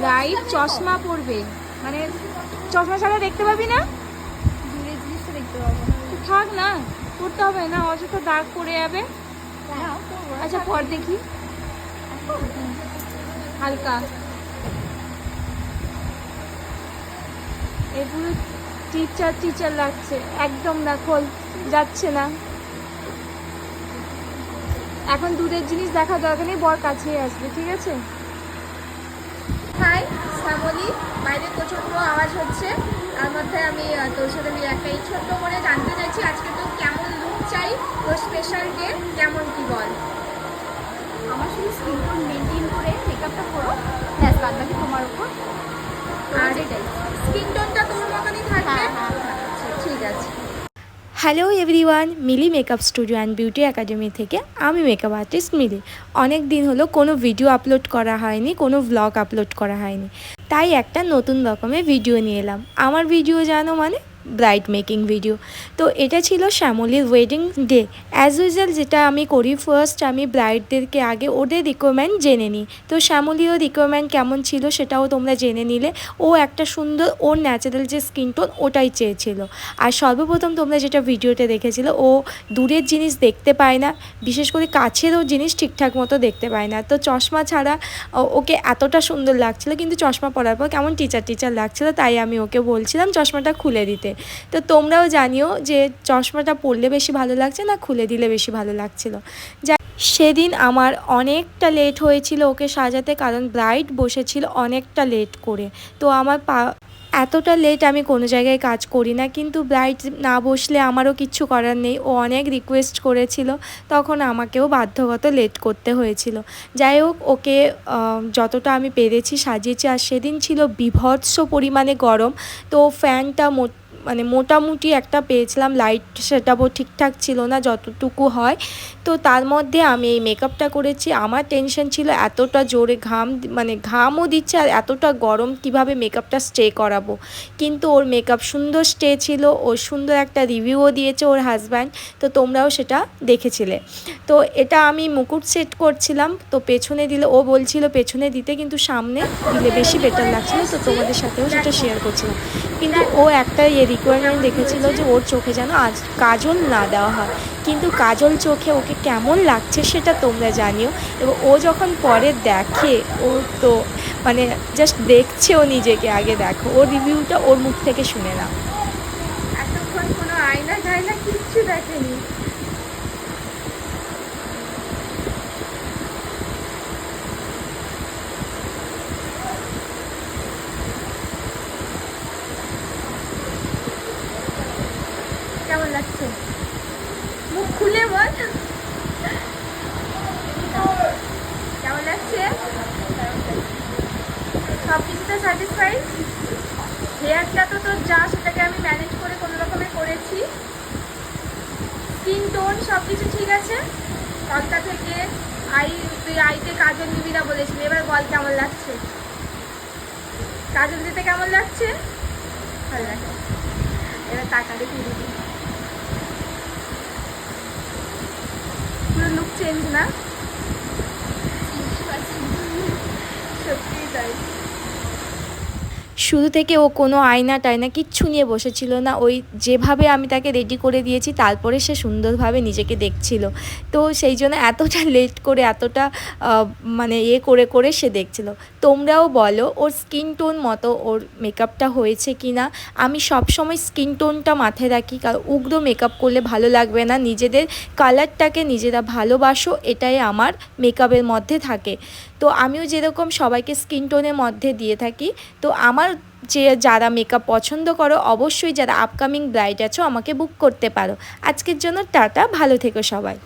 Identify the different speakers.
Speaker 1: Bright চশমা পরবে, মানে চশমা ছাড়া দেখতে পাবি না,
Speaker 2: দূরের জিনিসটা দেখতে পাবো না।
Speaker 1: থাক না, পড়তে হবে না, অযথা দাগ পড়ে যাবে। আচ্ছা পর দেখি, হালকা এগুলো টিচার টিচার লাগছে একদম, না খোল, যাচ্ছে না। এখন দূরের জিনিস দেখা দরকার নেই, বর কাছেই আসবে, ঠিক আছে। হাই শ্যামলি, বাইরে প্রচণ্ড আওয়াজ হচ্ছে, তার মধ্যে আমি তোর সাথে একটাই ছোট্ট করে জানতে চাইছি, আজকে তো কেমন লুক চাই, তোর স্পেশাল ডে কেমন, কি বল।
Speaker 2: আমার শুধু স্কিন টোন মেনটেন করে মেকআপটা করো, ব্যাস বাদ বাকি তোমার উপর।
Speaker 1: আর এটাই স্কিন টোনটা তোর মতনই থাকবে। আচ্ছা ঠিক আছে। Hello everyone, Mili makeup studio and beauty academy থেকে আমি মেকআপ আর্টিস্ট মিলি। অনেক দিন হলো কোনো ভিডিও আপলোড করা হয়নি, কোনো ভ্লগ আপলোড করা হয়নি, তাই একটা নতুন রকমের ভিডিও নিয়ে এলাম। আমার ভিডিও জানো মানে ব্রাইড মেকিং ভিডিও। তো এটা ছিল শ্যামলির ওয়েডিং ডে। অ্যাজ ইউজুয়াল যেটা আমি করি, ফার্স্ট আমি ব্রাইডদেরকে আগে ওদের রিকোয়ারমেন্ট জেনে নিই। তো শ্যামলিরও রিকোয়ারমেন্ট কেমন ছিল সেটাও তোমরা জেনে নিলে। ও একটা সুন্দর ওর ন্যাচারাল যে স্কিন টোন ওটাই চেয়েছিল। আর সর্বপ্রথম তোমরা যেটা ভিডিওতে দেখেছিল, ও দূরের জিনিস দেখতে পায় না, বিশেষ করে কাছেরও জিনিস ঠিকঠাক মতো দেখতে পায় না। তো চশমা ছাড়া ওকে এতটা সুন্দর লাগছিল, কিন্তু চশমা পরার পর কেমন টিচার টিচার লাগছিল, তাই আমি ওকে বলছিলাম চশমাটা খুলে দিতে। তো তোমরাও জানিও যে চশমাটা পরলে বেশি ভালো লাগছে না খুলে দিলে বেশি ভালো লাগছিল। সেদিন আমার অনেকটা লেট হয়েছিল ওকে সাজাতে, কারণ ব্রাইড বসেছিল অনেকটা লেট করে। তো আমার এতটা লেট আমি কোনো জায়গায় কাজ করি না, কিন্তু ব্রাইড না বসলে আমারও কিচ্ছু করার নেই। ও অনেক রিকোয়েস্ট করেছিল, তখন আমাকেও বাধ্যগত লেট করতে হয়েছিল। যাই হোক, ওকে যতটা আমি পেরেছি সাজিয়েছি। আর সেদিন ছিল বীভৎস পরিমাণে গরম, তো ফ্যানটা মানে মোটামুটি একটা পেয়েছিলাম, লাইট সেটআপও ঠিকঠাক ছিল না যতটুকু হয়। তো তার মধ্যে আমি এই মেকআপটা করেছি। আমার টেনশন ছিল এতটা জোরে মানে ঘামও দিচ্ছে, আর এতটা গরম কিভাবে মেকআপটা স্টে করাবো। কিন্তু ওর মেকআপ সুন্দর স্টে ছিল, ওর সুন্দর একটা রিভিউও দিয়েছে ওর হাজব্যান্ড, তো তোমরাও সেটা দেখেছিলে। তো এটা আমি মুকুট সেট করছিলাম, তো পেছনে দিলে ও বলছিল পেছনে দিতে, কিন্তু সামনে দিলে বেশি বেটার লাগছিল, তো তোমাদের সাথেও সেটা শেয়ার করছিলাম। কিন্তু ও একটা রিকোয়ারমেন্ট রেখেছিল যে ওর চোখে যেন আজ কাজল না দেওয়া হয়, কিন্তু কাজল চোখে ওকে কেমন লাগছে সেটা তোমরা জানিও। এবং ও যখন পরে দেখে, ও তো মানে জাস্ট দেখছে ও নিজেকে, আগে দেখো ওর রিভিউটা ওর মুখ থেকে শুনে নাও। এতক্ষণ কোনো আয়না টায়না কিচ্ছু দেখেনি। কেমন লাগছে মুখ খুলে বল, কেমন লাগছে? সব কিছুতে স্যাটিসফাইড? হেয়ারটা তো তোর যা, সেটাকে আমি ম্যানেজ করে কোনো রকমে করেছি। স্কিন টোন সব কিছু ঠিক আছে। কলকা থেকে তুই আইতে কাজল নিবি না বলেছিলি, এবার বল কেমন লাগছে? কাজল দিতে কেমন লাগছে? ভালো লাগছে। এবার টাকা দেখে দিবি, পুরো লুক চেঞ্জ না? সত্যিই তাই। শুরু থেকে ও কোনো আয়না টায়না কিচ্ছু নিয়ে বসেছিল না, ওই যেভাবে আমি তাকে রেডি করে দিয়েছি তারপরে সে সুন্দরভাবে নিজেকে দেখছিল। তো সেই জন্য এতটা লেট করে, এতটা মানে করে করে সে দেখছিল। তোমরাও বলো ওর স্কিন টোন মতো ওর মেকআপটা হয়েছে কি না। আমি সবসময় স্কিন টোনটা মাথায় রাখি, কারণ উগ্র মেকআপ করলে ভালো লাগবে না। নিজেদের কালারটাকে নিজেরা ভালোবাসো, এটাই আমার মেকআপের মধ্যে থাকে। তো আমিও যেরকম সবাইকে স্কিন টোনের মধ্যে দিয়ে থাকি। তো আমার যারা মেকআপ পছন্দ করো, অবশ্যই যারা আপকামিং ব্রাইড আছো আমাকে বুক করতে পারো। আজকের জন্য টাটা, ভালো থেকো সবাই।